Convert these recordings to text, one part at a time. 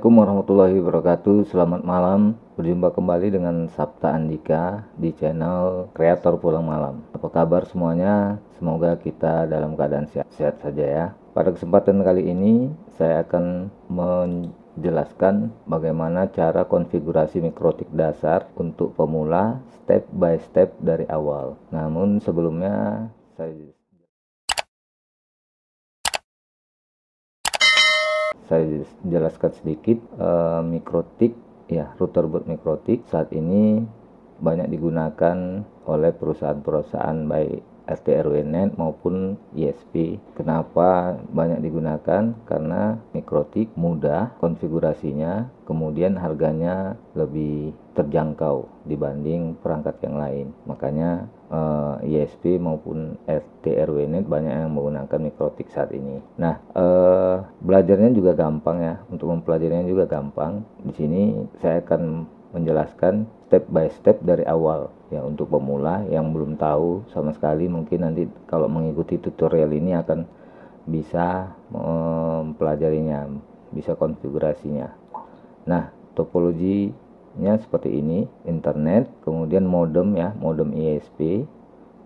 Assalamualaikum warahmatullahi wabarakatuh. Selamat malam. Berjumpa kembali dengan Sabta Andika di channel Kreator Pulang Malam. Apa kabar semuanya? Semoga kita dalam keadaan sehat saja ya. Pada kesempatan kali ini saya akan menjelaskan bagaimana cara konfigurasi mikrotik dasar untuk pemula step by step dari awal. Namun sebelumnya saya jelaskan sedikit. Mikrotik ya, router boot mikrotik saat ini banyak digunakan oleh perusahaan-perusahaan baik RT RW-NET maupun ISP. Kenapa banyak digunakan? Karena mikrotik mudah konfigurasinya, kemudian harganya lebih terjangkau dibanding perangkat yang lain. Makanya ISP maupun RT RW-NET banyak yang menggunakan mikrotik saat ini. Nah, belajarnya juga gampang ya. Untuk mempelajarinya juga gampang. Di sini saya akan menjelaskan step by step dari awal ya, untuk pemula yang belum tahu sama sekali. Mungkin nanti kalau mengikuti tutorial ini akan bisa mempelajarinya, bisa konfigurasinya. Nah, topologinya seperti ini: internet, kemudian modem ya, modem ISP.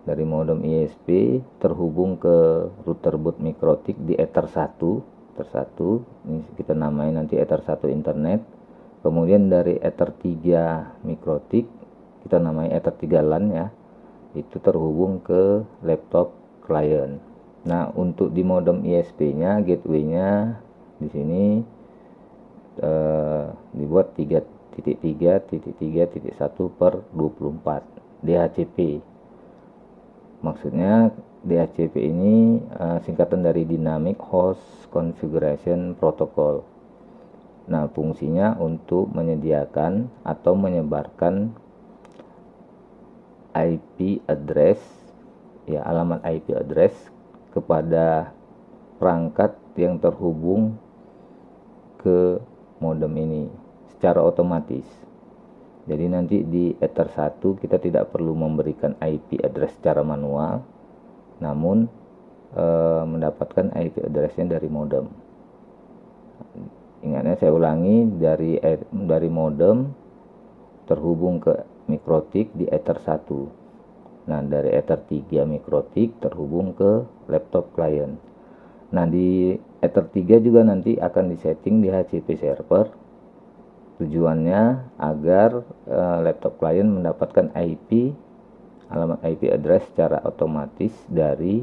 Dari modem ISP terhubung ke router boot mikrotik di Ether 1. Ini kita namain nanti Ether 1 internet. Kemudian dari Ether 3 mikrotik kita namai Ether 3 LAN ya, itu terhubung ke laptop client. Nah, untuk di modem ISP-nya, gateway-nya di sini dibuat 3.3.3.1/24 DHCP. Maksudnya DHCP ini singkatan dari Dynamic Host Configuration Protocol. Nah, fungsinya untuk menyediakan atau menyebarkan IP address ya, alamat IP address kepada perangkat yang terhubung ke modem ini secara otomatis. Jadi nanti di Ether 1 kita tidak perlu memberikan IP address secara manual, namun mendapatkan IP addressnya dari modem. Ingatnya, saya ulangi, dari modem terhubung ke mikrotik di Ether 1. Nah, dari Ether 3 mikrotik terhubung ke laptop client. Nah, di Ether 3 juga nanti akan disetting di DHCP server. Tujuannya agar laptop client mendapatkan alamat IP address secara otomatis dari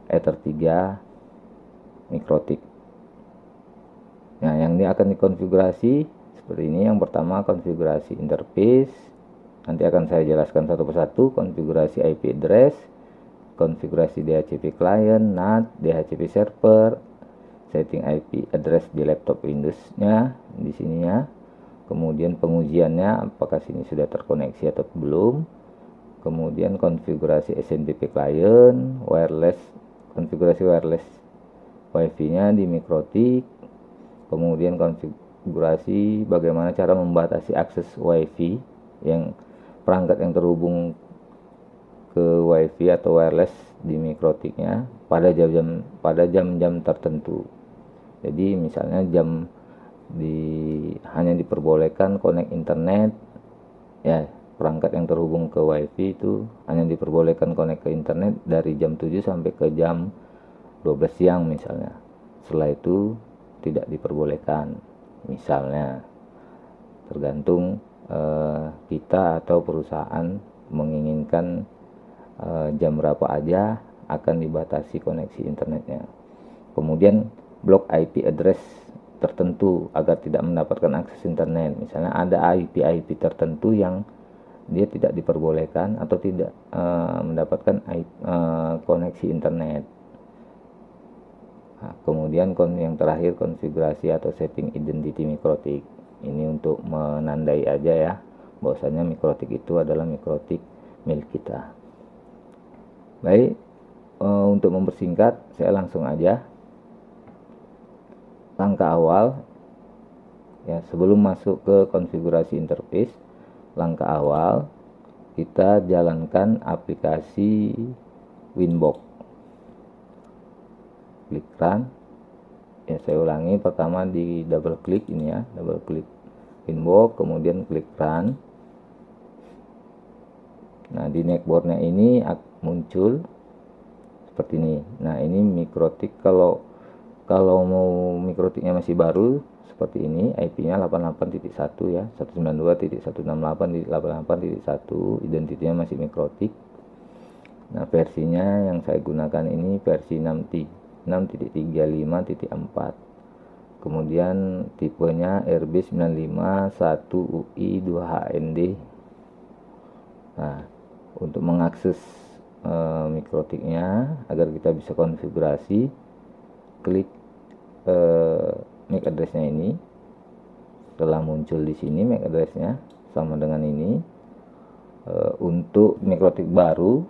Ether 3 mikrotik. Nah, yang ini akan dikonfigurasi seperti ini. Yang pertama, konfigurasi interface. Nanti akan saya jelaskan satu persatu. Konfigurasi IP address, konfigurasi DHCP client, NAT, DHCP server, setting IP address di laptop Windows-nya di sininya. Kemudian pengujiannya, apakah sini sudah terkoneksi atau belum. Kemudian konfigurasi SNMP client, konfigurasi wireless WiFi-nya di mikrotik. Kemudian konfigurasi bagaimana cara membatasi akses WiFi yang perangkat yang terhubung ke WiFi atau wireless di mikrotiknya pada jam-jam tertentu. Jadi misalnya hanya diperbolehkan connect internet ya, perangkat yang terhubung ke WiFi itu hanya diperbolehkan connect ke internet dari jam 7 sampai ke jam 12 siang misalnya. Setelah itu tidak diperbolehkan misalnya. Tergantung kita atau perusahaan menginginkan jam berapa aja akan dibatasi koneksi internetnya. Kemudian blok IP address tertentu agar tidak mendapatkan akses internet. Misalnya ada IP tertentu yang dia tidak diperbolehkan atau tidak mendapatkan koneksi internet. Nah, kemudian yang terakhir, konfigurasi atau setting identity mikrotik. Ini untuk menandai aja ya, bahwasanya mikrotik itu adalah mikrotik milik kita. Baik, untuk mempersingkat saya langsung aja. Langkah awal ya, sebelum masuk ke konfigurasi interface, langkah awal kita jalankan aplikasi Winbox. Klik run. Ya, saya ulangi, pertama di double klik ini ya, double klik Winbox, kemudian klik run. Nah, di neckboardnya ini muncul seperti ini. Nah, ini mikrotik. Kalau mau mikrotiknya masih baru seperti ini, IP-nya 88.1 ya, 192.168.88.1, identitinya masih mikrotik. Nah, versinya yang saya gunakan ini versi 6.35.4. Kemudian tipenya RB951UI2HND. Nah, untuk mengakses mikrotiknya agar kita bisa konfigurasi, klik MAC address-nya ini. Setelah muncul di sini MAC address-nya sama dengan ini. Untuk mikrotik baru,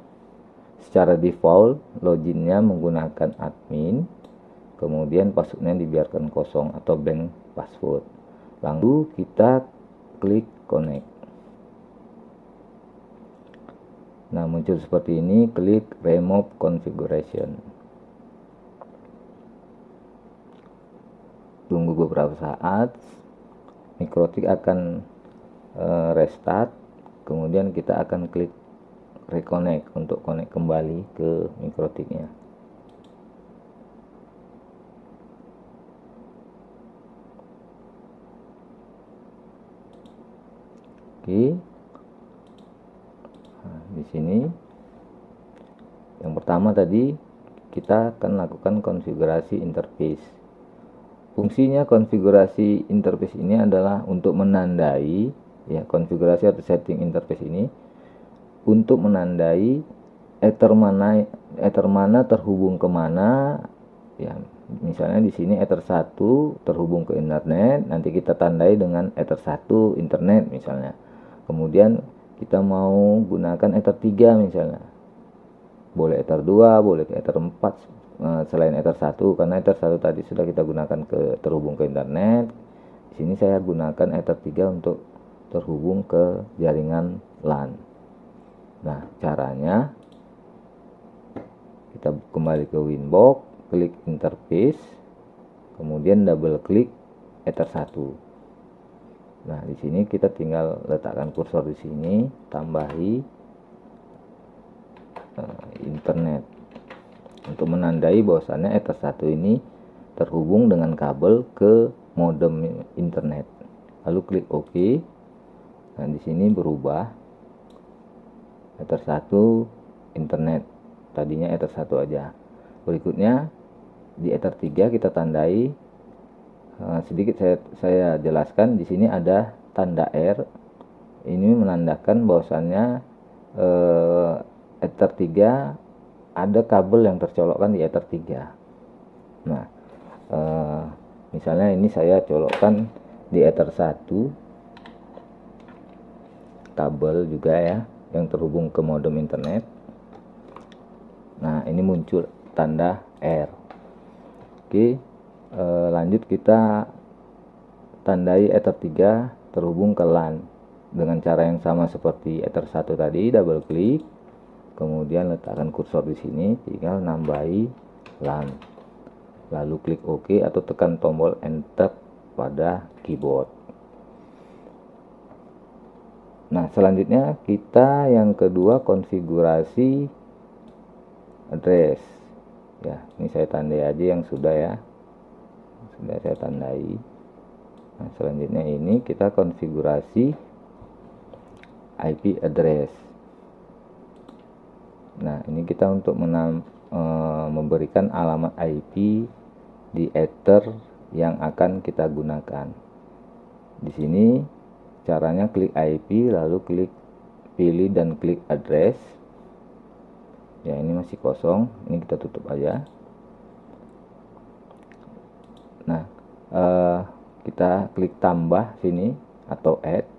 secara default loginnya menggunakan admin, kemudian passwordnya dibiarkan kosong atau blank password. Lalu kita klik connect. Nah, muncul seperti ini, klik remove configuration. Tunggu beberapa saat, mikrotik akan restart, kemudian kita akan klik reconnect untuk connect kembali ke mikrotiknya. Oke. Nah, di sini yang pertama tadi kita akan lakukan konfigurasi interface. Fungsinya konfigurasi interface ini adalah untuk menandai ya, konfigurasi atau setting interface ini untuk menandai ether mana terhubung kemana ya. Misalnya di sini ether 1 terhubung ke internet, nanti kita tandai dengan ether 1 internet misalnya. Kemudian kita mau gunakan ether 3 misalnya. Boleh ether 2, boleh ether 4 selain ether 1, karena ether 1 tadi sudah kita gunakan terhubung ke internet. Di sini saya gunakan ether 3 untuk terhubung ke jaringan LAN. Nah, caranya kita kembali ke Winbox, klik interface, kemudian double klik ether 1. Nah, di sini kita tinggal letakkan kursor di sini, tambahi internet untuk menandai bahwasannya ether 1 ini terhubung dengan kabel ke modem internet. Lalu klik OK. Nah, di sini berubah ether 1 internet, tadinya ether 1 aja. Berikutnya di ether 3 kita tandai, sedikit saya jelaskan. Di sini ada tanda R, ini menandakan bahwasannya ether 3 ada kabel yang tercolokkan di ether 3. Nah, misalnya ini saya colokkan di ether 1 kabel juga ya, yang terhubung ke modem internet. Nah, ini muncul tanda R. Oke, lanjut kita tandai ether 3 terhubung ke LAN dengan cara yang sama seperti ether 1 tadi, double klik, kemudian letakkan kursor di sini, tinggal nambahi LAN. Lalu klik OK atau tekan tombol enter pada keyboard. Nah, selanjutnya kita yang kedua konfigurasi address. Ya, ini saya tandai aja yang sudah ya. Sudah saya tandai. Nah, selanjutnya ini kita konfigurasi IP address. Nah, ini kita untuk memberikan alamat IP di ether yang akan kita gunakan. Di sini caranya klik IP, lalu klik pilih dan klik address. Ya, ini masih kosong, ini kita tutup aja. Nah, kita klik tambah sini atau add,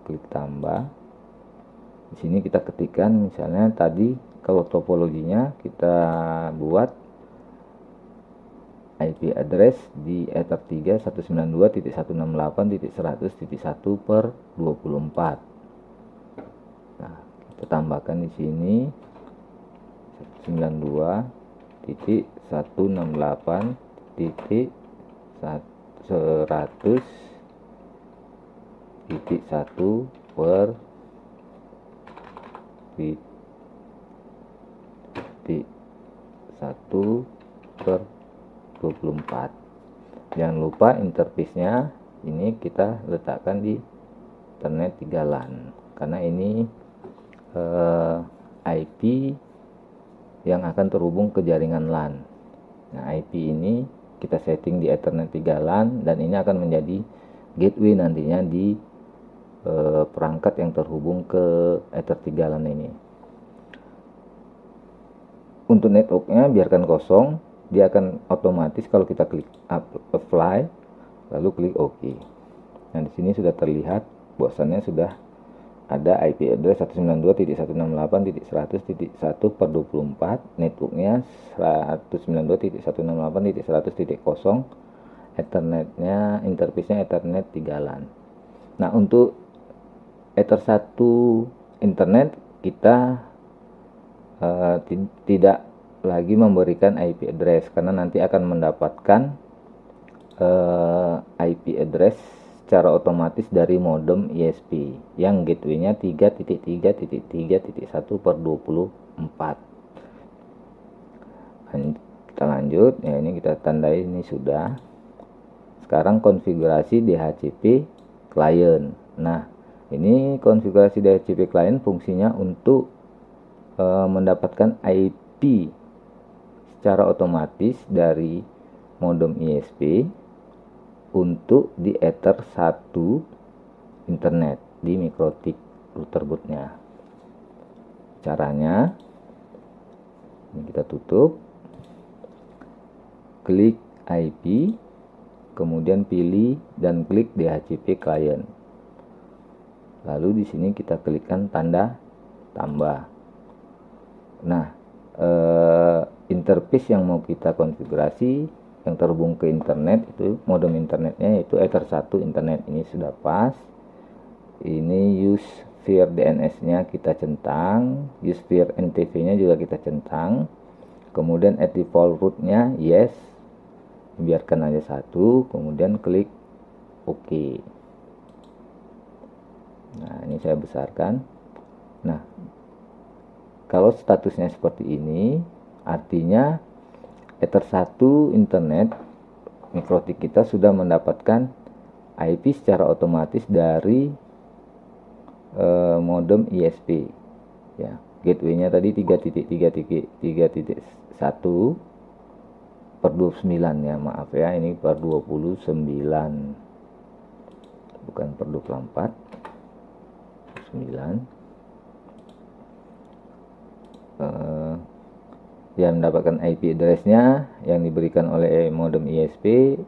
klik tambah. Di sini kita ketikkan misalnya tadi, kalau topologinya kita buat IP address di ether 3 192.168.100.1/24. Nah, kita tambahkan di sini 100.1/24. Jangan lupa interface-nya ini kita letakkan di Ethernet 3 LAN, karena ini IP yang akan terhubung ke jaringan LAN. Nah, IP ini kita setting di Ethernet 3 LAN, dan ini akan menjadi gateway nantinya di perangkat yang terhubung ke Ether 3 LAN ini. Untuk networknya biarkan kosong, dia akan otomatis kalau kita klik apply lalu klik OK. Nah, di sini sudah terlihat bahwasannya sudah ada IP address 192.168.100.1/24, networknya 192.168.100.0, Ethernetnya, interface-nya Ethernet 3 LAN. Nah, untuk Ether 1 internet kita tidak lagi memberikan IP address, karena nanti akan mendapatkan IP address secara otomatis dari modem ISP yang gateway-nya 3.3.3.1/24. Kita lanjut ya, ini kita tandai ini sudah. Sekarang konfigurasi DHCP client. Nah, ini konfigurasi DHCP client fungsinya untuk mendapatkan IP secara otomatis dari modem ISP untuk di Ether 1 internet di MikroTik router bootnya. Caranya ini kita tutup, klik IP, kemudian pilih dan klik DHCP client. Lalu di sini kita klikkan tanda tambah. Nah, interface yang mau kita konfigurasi yang terhubung ke internet itu modem internetnya yaitu Ether 1 internet. Ini sudah pas. Ini use sphere DNS-nya kita centang, use sphere NTV-nya juga kita centang. Kemudian at default root-nya yes, biarkan aja 1, kemudian klik OK. Nah, ini saya besarkan. Nah, kalau statusnya seperti ini, artinya Ether 1 internet MikroTik kita sudah mendapatkan IP secara otomatis dari modem ISP. Ya, gateway-nya tadi 3.3.1/29 ya, maaf ya, ini per 29 bukan per 24, 9. Yang mendapatkan IP address-nya yang diberikan oleh modem ISP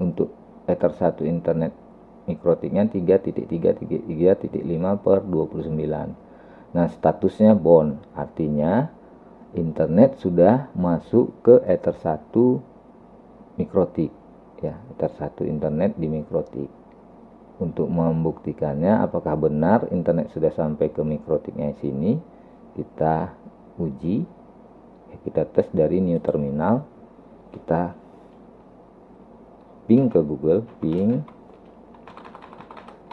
untuk Ether 1 internet MikroTik-nya 3.3.3.5/29. Nah, statusnya bound, artinya internet sudah masuk ke Ether 1 MikroTik ya, Ether 1 internet di MikroTik. Untuk membuktikannya apakah benar internet sudah sampai ke MikroTik-nya sini, kita uji, kita tes dari new terminal. Kita ping ke Google, ping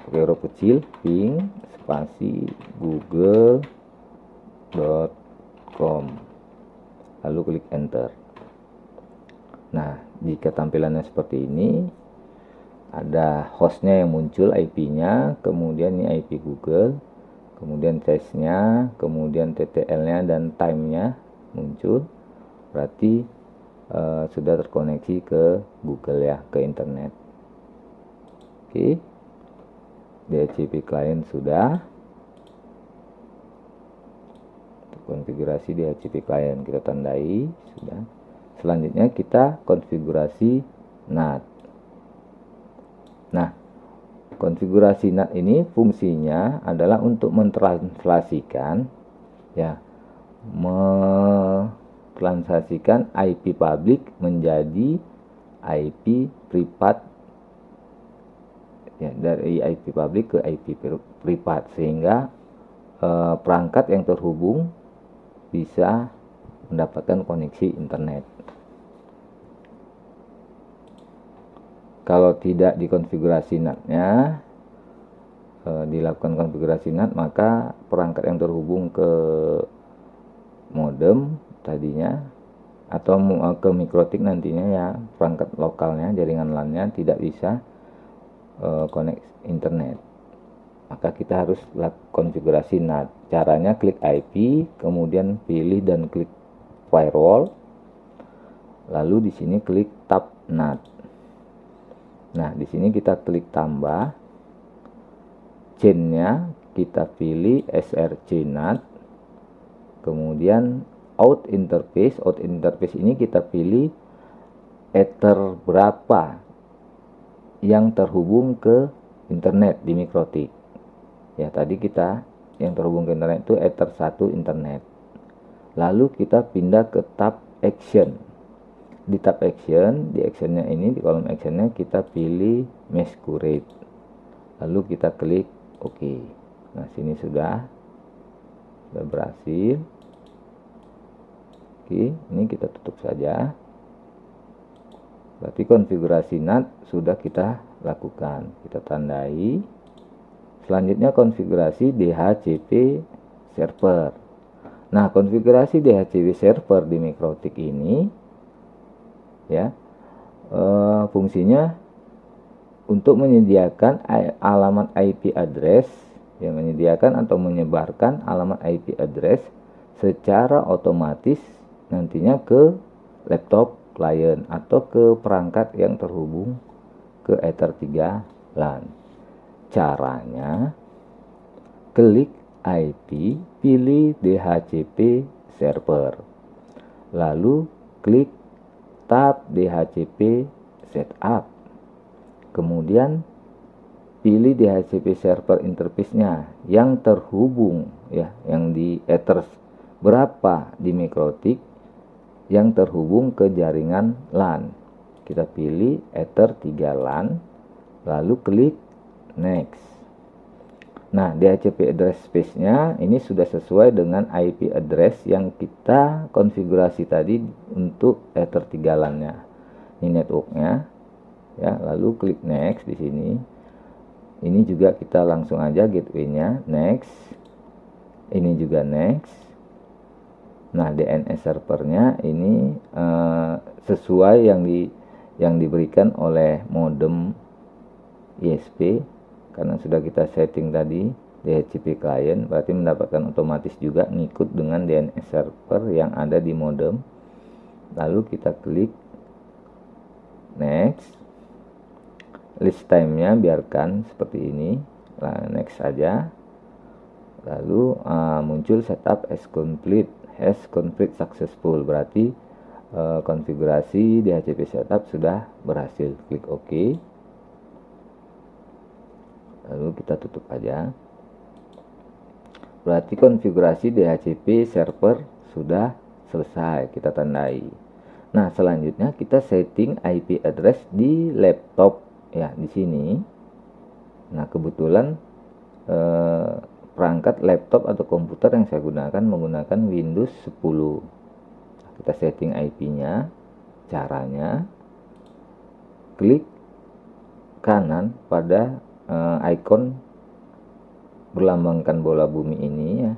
pakai huruf kecil, ping spasi google.com, lalu klik enter. Nah, jika tampilannya seperti ini, ada hostnya yang muncul, IP-nya, kemudian ini IP Google, kemudian size-nya, kemudian TTL-nya dan time-nya muncul, berarti sudah terkoneksi ke Google ya, ke internet. Oke, DHCP client sudah. Konfigurasi DHCP client kita tandai sudah. Selanjutnya kita konfigurasi NAT. Nah, konfigurasi NAT ini fungsinya adalah untuk mentranslasikan ya, mentranslasikan IP public menjadi IP privat ya, dari IP public ke IP privat, sehingga perangkat yang terhubung bisa mendapatkan koneksi internet. Kalau tidak dikonfigurasi NAT-nya, dilakukan konfigurasi NAT, maka perangkat yang terhubung ke modem tadinya atau ke mikrotik nantinya, ya perangkat lokalnya, jaringan LAN-nya tidak bisa connect internet. Maka kita harus konfigurasi NAT. Caranya klik IP, kemudian pilih dan klik firewall, lalu di sini klik tab NAT. Nah, di sini kita klik tambah, chain-nya kita pilih SRC NAT, kemudian out interface ini kita pilih ether berapa yang terhubung ke internet di mikrotik. Ya, tadi kita yang terhubung ke internet itu ether 1 internet. Lalu kita pindah ke tab action. Di tab action, di actionnya ini, di kolom actionnya kita pilih masquerade, lalu kita klik OK. Nah, sini sudah berhasil. Oke, ini kita tutup saja. Berarti konfigurasi NAT sudah kita lakukan, kita tandai. Selanjutnya konfigurasi DHCP server. Nah, konfigurasi DHCP server di mikrotik ini, ya, fungsinya untuk menyediakan alamat IP address, ya, menyediakan atau menyebarkan alamat IP address secara otomatis nantinya ke laptop klien atau ke perangkat yang terhubung ke Ether 3 LAN. Caranya klik IP, pilih DHCP server, lalu klik tab DHCP setup, kemudian pilih DHCP server interface-nya yang terhubung, ya, yang di Ether berapa di mikrotik yang terhubung ke jaringan LAN. Kita pilih Ether 3 LAN, lalu klik next. Nah, DHCP address space-nya ini sudah sesuai dengan IP address yang kita konfigurasi tadi untuk Ether 3 LAN-nya. Ini network-nya, ya, lalu klik next di sini. Ini juga kita langsung aja gateway-nya, next. Ini juga next. Nah, DNS servernya ini sesuai yang diberikan oleh modem ISP, karena sudah kita setting tadi DHCP client, berarti mendapatkan otomatis juga ngikut dengan DNS server yang ada di modem. Lalu kita klik next. List time-nya biarkan seperti ini. Nah, next saja. Lalu muncul setup as complete, has complete successful, berarti konfigurasi DHCP setup sudah berhasil. Klik OK. Lalu kita tutup aja. Berarti konfigurasi DHCP server sudah selesai, kita tandai. Nah, selanjutnya kita setting IP address di laptop, ya, di sini. Nah, kebetulan perangkat laptop atau komputer yang saya gunakan menggunakan Windows 10. Kita setting IP-nya. Caranya klik kanan pada icon berlambangkan bola bumi ini, ya,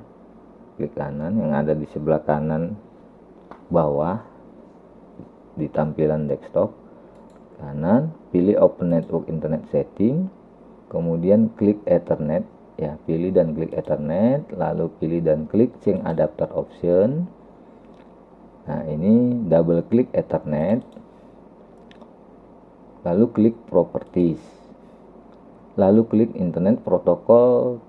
klik kanan yang ada di sebelah kanan bawah di tampilan desktop kanan, pilih Open Network Internet Setting, kemudian klik Ethernet, ya, pilih dan klik Ethernet, lalu pilih dan klik Change Adapter Option. Nah, ini double klik Ethernet, lalu klik Properties, lalu klik Internet Protocol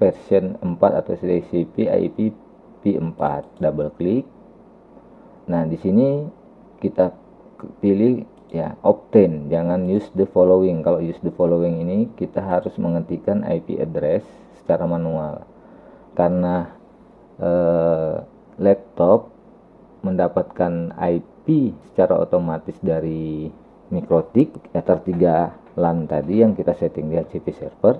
version 4 atau TCP IP v4, double klik. Nah, di sini kita pilih, ya, obtain, jangan use the following. Kalau use the following ini kita harus mengetikkan IP address secara manual, karena laptop mendapatkan IP secara otomatis dari mikrotik Ether 3 LAN tadi yang kita setting di DHCP server.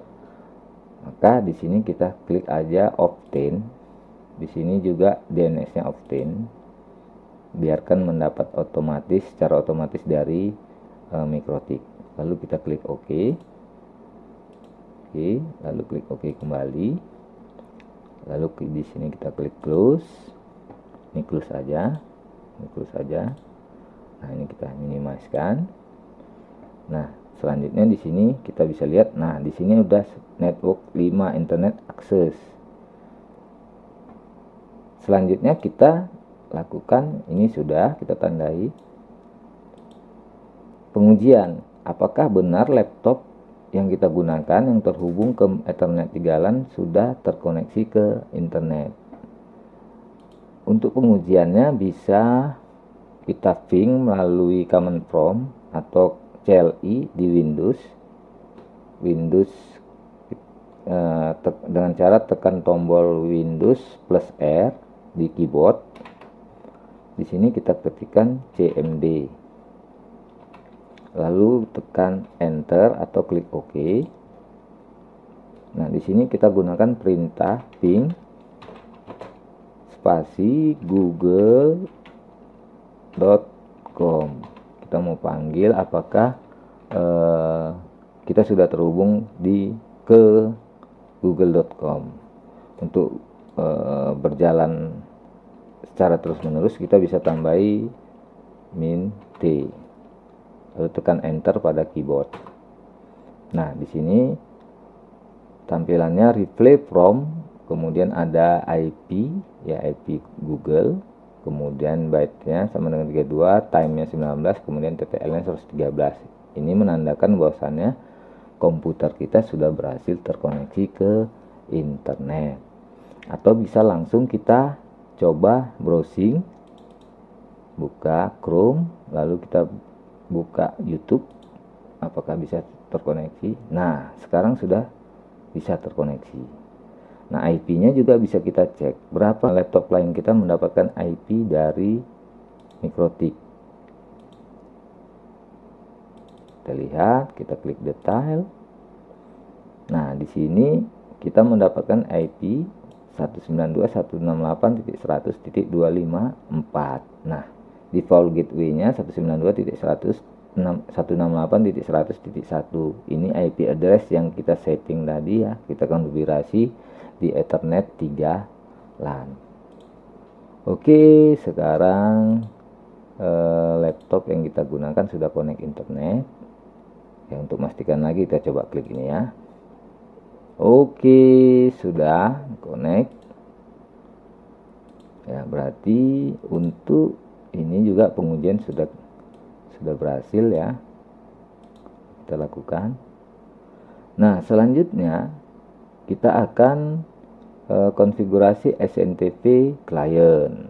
Maka di sini kita klik aja obtain. Di sini juga DNS-nya obtain. biarkan mendapat secara otomatis dari Mikrotik. Lalu kita klik OK. Oke, lalu klik OK kembali. Lalu di sini kita klik close. Ini close aja. Nah, ini kita minimizekan. Nah, selanjutnya di sini kita bisa lihat, nah di sini udah network 5 internet access. Selanjutnya kita lakukan, ini sudah kita tandai pengujian. Apakah benar laptop yang kita gunakan yang terhubung ke Ethernet 3 LAN sudah terkoneksi ke internet. Untuk pengujiannya bisa kita ping melalui command prompt atau CLI di Windows dengan cara tekan tombol Windows plus R di keyboard. Di sini kita ketikkan CMD. Lalu tekan enter atau klik OK. Nah, di sini kita gunakan perintah ping spasi google.com. Kita mau panggil apakah kita sudah terhubung ke google.com. Untuk berjalan secara terus-menerus kita bisa tambahi min T. Lalu tekan enter pada keyboard. Nah, di sini tampilannya replay from, kemudian ada IP, ya IP Google, kemudian byte-nya sama dengan 32, time-nya 19, kemudian TTL-nya 113. Ini menandakan bahwasannya komputer kita sudah berhasil terkoneksi ke internet. Atau bisa langsung kita coba browsing, buka Chrome, lalu kita buka YouTube, apakah bisa terkoneksi. Nah, sekarang sudah bisa terkoneksi. Nah, IP-nya juga bisa kita cek berapa laptop lain kita mendapatkan IP dari Mikrotik. Kita lihat, kita klik detail. Nah, di sini kita mendapatkan IP 192.168.100.254. Nah, default gateway-nya 192.168.100.1. Ini IP address yang kita setting tadi ya, kita konfigurasi di Ethernet 3 LAN. Oke, sekarang laptop yang kita gunakan sudah connect internet. Ya, untuk memastikan lagi kita coba klik ini ya. Oke, sudah connect. Ya, berarti untuk ini juga pengujian sudah berhasil ya. Kita lakukan. Nah, selanjutnya kita akan konfigurasi SNTP client.